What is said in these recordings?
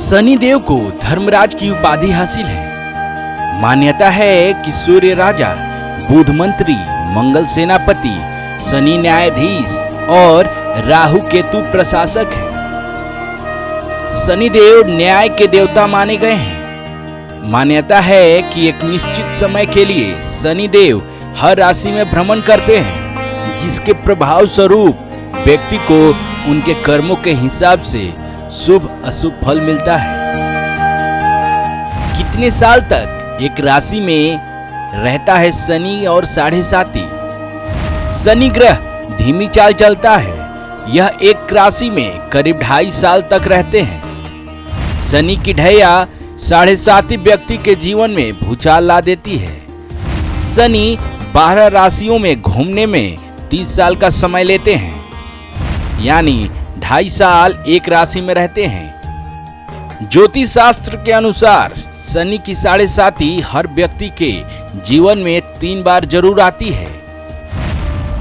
शनिदेव को धर्मराज की उपाधि हासिल है। मान्यता है कि सूर्य राजा, बुध मंत्री, मंगल सेनापति, शनि न्यायाधीश और राहु केतु प्रशासक है। शनिदेव न्याय के देवता माने गए हैं। मान्यता है कि एक निश्चित समय के लिए शनिदेव हर राशि में भ्रमण करते हैं, जिसके प्रभाव स्वरूप व्यक्ति को उनके कर्मों के हिसाब से शुभ अशुभ फल मिलता है। कितने साल तक एक राशि में रहता है शनि और साढ़े साथी? शनि ग्रह धीमी चाल चलता है। यह एक राशि में करीब 2.5 साल तक रहते हैं। शनि की ढैया साढ़े साथी व्यक्ति के जीवन में भूचाल ला देती है। शनि 12 राशियों में घूमने में 30 साल का समय लेते हैं, यानी 2.5 साल एक राशि में रहते हैं। ज्योतिष शास्त्र के अनुसार शनि की साढ़े साथी हर व्यक्ति के जीवन में 3 बार जरूर आती है।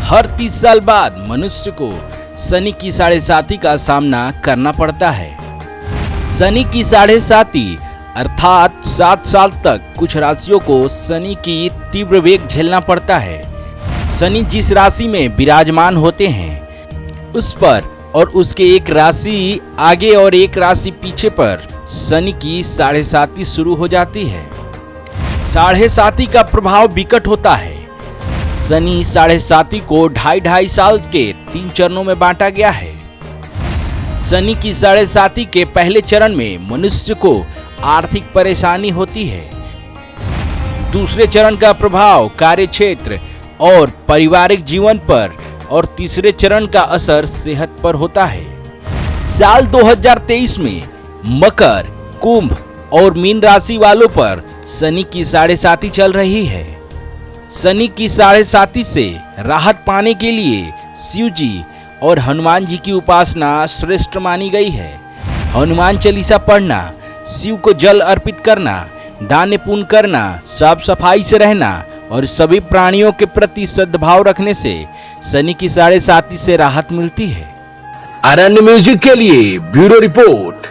हर 30 साल बाद मनुष्य को शनि की साढ़े साथी का सामना करना पड़ता है। शनि की साढ़े साथी अर्थात 7 साल तक कुछ राशियों को शनि की तीव्र वेग झेलना पड़ता है। शनि जिस राशि में विराजमान होते हैं, उस पर और उसके एक राशि आगे और एक राशि पीछे पर शनि की साढ़े साथी शुरू हो जाती है। साढ़े साथी का प्रभाव विकट होता है। शनि साढ़े साथी को 2.5 साल के 3 चरणों में बांटा गया है। शनि की साढ़े साथी के पहले चरण में मनुष्य को आर्थिक परेशानी होती है। दूसरे चरण का प्रभाव कार्य क्षेत्र और पारिवारिक जीवन पर और तीसरे चरण का असर सेहत पर होता है। साल 2023 में मकर, कुंभ और मीन राशि वालों पर शनि की साढ़े साथी चल रही है। शनि की साढ़े साथी से राहत पाने के लिए शिव जी और हनुमान जी की उपासना श्रेष्ठ मानी गई है। हनुमान चालीसा पढ़ना, शिव को जल अर्पित करना, दान पुण्य करना, साफ सफाई से रहना और सभी प्राणियों के प्रति सद्भाव रखने से शनि की साढ़े साथी से राहत मिलती है। आरण्य म्यूजिक के लिए ब्यूरो रिपोर्ट।